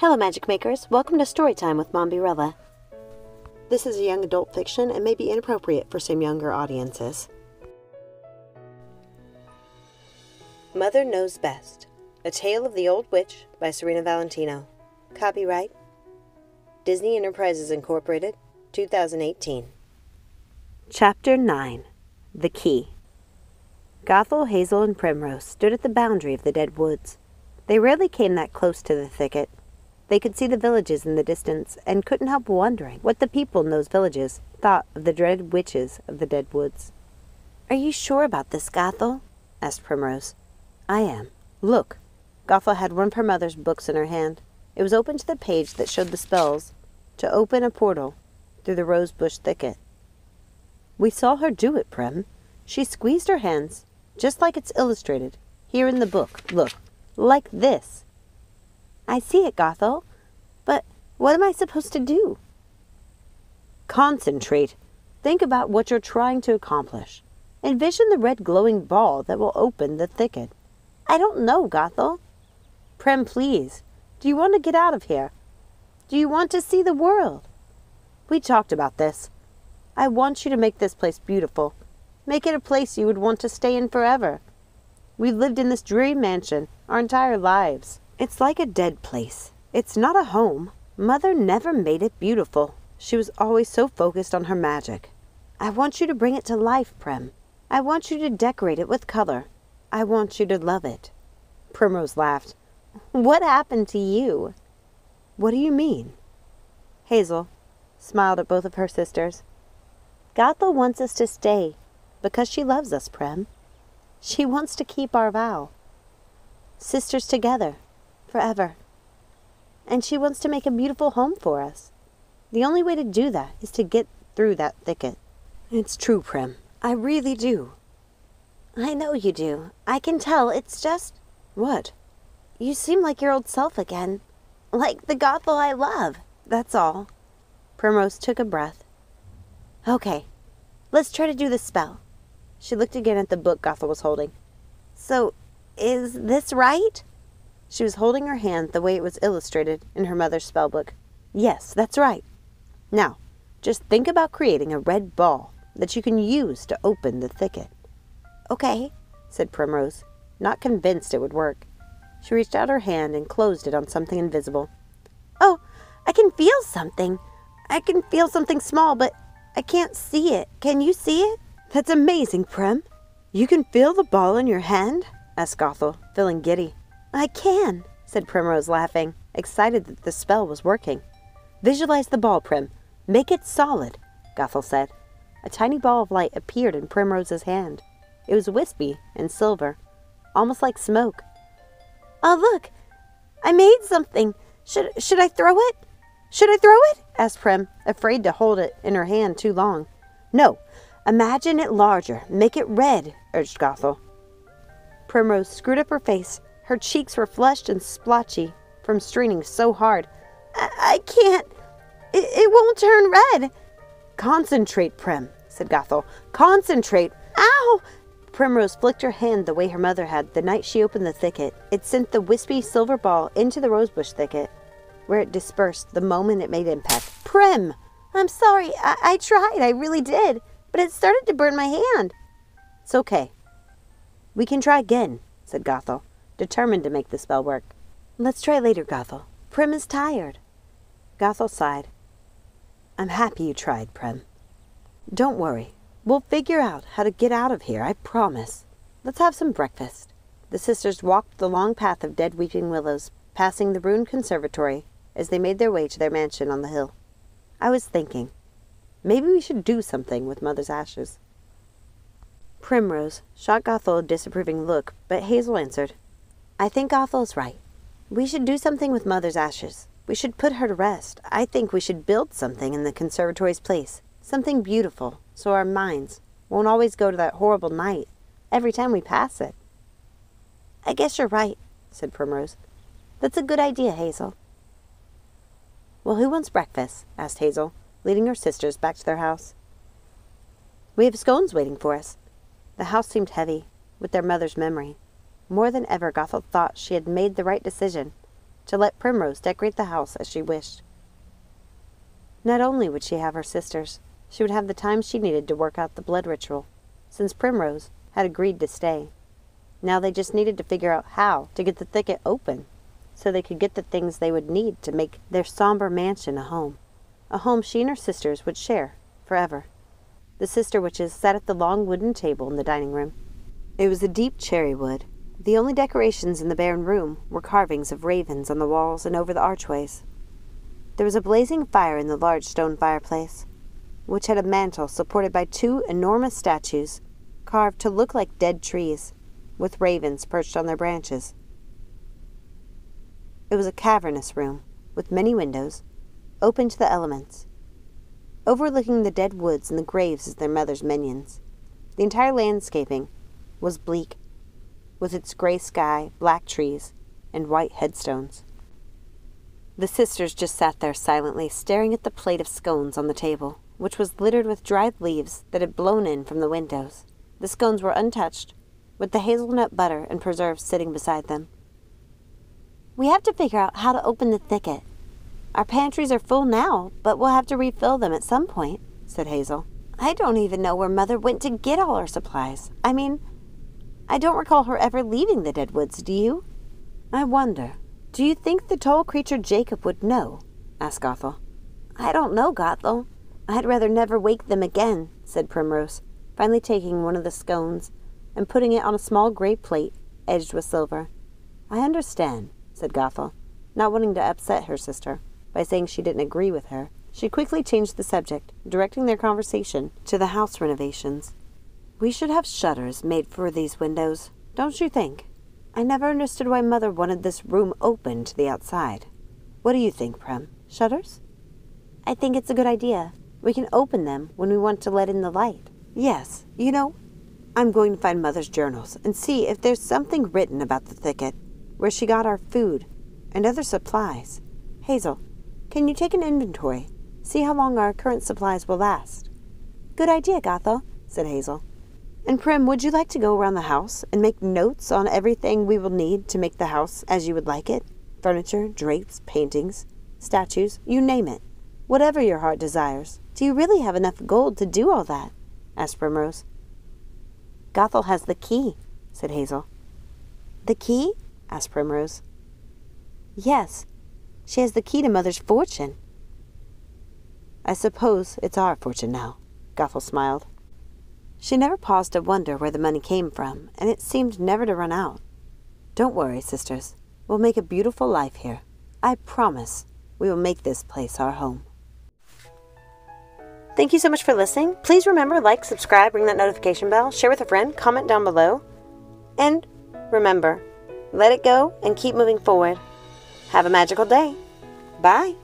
Hello Magic Makers, welcome to Storytime with Mombierella. This is a young adult fiction and may be inappropriate for some younger audiences. Mother Knows Best, A Tale of the Old Witch by Serena Valentino. Copyright Disney Enterprises Incorporated, 2018. Chapter 9. The Key. Gothel, Hazel, and Primrose stood at the boundary of the dead woods. They rarely came that close to the thicket. They could see the villages in the distance, and couldn't help wondering what the people in those villages thought of the dreaded witches of the dead woods. "Are you sure about this, Gothel?" asked Primrose. "I am. Look." Gothel had one of her mother's books in her hand. It was open to the page that showed the spells to open a portal through the rosebush thicket. "We saw her do it, Prim. She squeezed her hands, just like it's illustrated here in the book. Look, like this." "I see it, Gothel. But what am I supposed to do?" "Concentrate. Think about what you're trying to accomplish. Envision the red glowing ball that will open the thicket." "I don't know, Gothel." "Prim, please. Do you want to get out of here? Do you want to see the world? We talked about this. I want you to make this place beautiful. Make it a place you would want to stay in forever. We've lived in this dreary mansion our entire lives. It's like a dead place. It's not a home. Mother never made it beautiful. She was always so focused on her magic. I want you to bring it to life, Prim. I want you to decorate it with color. I want you to love it." Primrose laughed. "What happened to you?" "What do you mean?" Hazel smiled at both of her sisters. "Gothel wants us to stay because she loves us, Prim. She wants to keep our vow. Sisters together, forever. And she wants to make a beautiful home for us. The only way to do that is to get through that thicket." "It's true, Prim. I really do." "I know you do. I can tell. It's just—" "What?" "You seem like your old self again. Like the Gothel I love. That's all." Primrose took a breath. "Okay, let's try to do the spell." She looked again at the book Gothel was holding. "So, is this right?" She was holding her hand the way it was illustrated in her mother's spell book. "Yes, that's right. Now, just think about creating a red ball that you can use to open the thicket." "Okay," said Primrose, not convinced it would work. She reached out her hand and closed it on something invisible. "Oh, I can feel something. I can feel something small, but I can't see it. Can you see it?" "That's amazing, Prim. You can feel the ball in your hand?" asked Gothel, feeling giddy. "I can," said Primrose, laughing, excited that the spell was working. "Visualize the ball, Prim. Make it solid," Gothel said. A tiny ball of light appeared in Primrose's hand. It was wispy and silver, almost like smoke. "Oh, look! I made something. Should I throw it? Should I throw it?" asked Prim, afraid to hold it in her hand too long. "No. Imagine it larger. Make it red," urged Gothel. Primrose screwed up her face. Her cheeks were flushed and splotchy from straining so hard. I can't. It won't turn red." "Concentrate, Prim," said Gothel. "Concentrate." "Ow!" Primrose flicked her hand the way her mother had the night she opened the thicket. It sent the wispy silver ball into the rosebush thicket, where it dispersed the moment it made impact. "Prim! I'm sorry. I tried. I really did. But it started to burn my hand." "It's okay. We can try again," said Gothel, determined to make the spell work. "Let's try later, Gothel. Prim is tired." Gothel sighed. "I'm happy you tried, Prim. Don't worry. We'll figure out how to get out of here, I promise. Let's have some breakfast." The sisters walked the long path of dead weeping willows, passing the ruined conservatory as they made their way to their mansion on the hill. "I was thinking, maybe we should do something with Mother's ashes." Primrose shot Gothel a disapproving look, but Hazel answered, "I think Gothel is right. We should do something with Mother's ashes. We should put her to rest. I think we should build something in the conservatory's place. Something beautiful, so our minds won't always go to that horrible night every time we pass it." "I guess you're right," said Primrose. "That's a good idea, Hazel." "Well, who wants breakfast?" asked Hazel, leading her sisters back to their house. "We have scones waiting for us." The house seemed heavy with their mother's memory. More than ever, Gothel thought she had made the right decision. to let Primrose decorate the house as she wished. Not only would she have her sisters, she would have the time she needed to work out the blood ritual, since Primrose had agreed to stay. Now they just needed to figure out how to get the thicket open, so they could get the things they would need to make their somber mansion a home she and her sisters would share forever. The sister witches sat at the long wooden table in the dining room. It was a deep cherry wood. The only decorations in the barren room were carvings of ravens on the walls and over the archways. There was a blazing fire in the large stone fireplace, which had a mantel supported by 2 enormous statues carved to look like dead trees, with ravens perched on their branches. It was a cavernous room, with many windows, open to the elements, overlooking the dead woods and the graves of their mother's minions. The entire landscaping was bleak, with its gray sky, black trees, and white headstones. The sisters just sat there silently, staring at the plate of scones on the table, which was littered with dried leaves that had blown in from the windows. The scones were untouched, with the hazelnut butter and preserves sitting beside them. "We have to figure out how to open the thicket. Our pantries are full now, but we'll have to refill them at some point," said Hazel. "I don't even know where Mother went to get all our supplies. I don't recall her ever leaving the dead woods, do you?" "I wonder, do you think the tall creature Jacob would know?" asked Gothel. "I don't know, Gothel. I'd rather never wake them again," said Primrose, finally taking one of the scones and putting it on a small gray plate edged with silver. "I understand," said Gothel, not wanting to upset her sister by saying she didn't agree with her. She quickly changed the subject, directing their conversation to the house renovations. "We should have shutters made for these windows, don't you think? I never understood why Mother wanted this room open to the outside. What do you think, Prem? Shutters?" "I think it's a good idea. We can open them when we want to let in the light." "Yes, I'm going to find Mother's journals and see if there's something written about the thicket, where she got our food and other supplies. Hazel, can you take an inventory? See how long our current supplies will last." "Good idea, Gothel," said Hazel. "And Prim, would you like to go around the house and make notes on everything we will need to make the house as you would like it? Furniture, drapes, paintings, statues, you name it. Whatever your heart desires." "Do you really have enough gold to do all that?" asked Primrose. "Gothel has the key," said Hazel. "The key?" asked Primrose. "Yes, she has the key to Mother's fortune." "I suppose it's our fortune now," Gothel smiled. She never paused to wonder where the money came from, and it seemed never to run out. "Don't worry, sisters. We'll make a beautiful life here. I promise we will make this place our home." Thank you so much for listening. Please remember, like, subscribe, ring that notification bell, share with a friend, comment down below. And remember, let it go and keep moving forward. Have a magical day. Bye.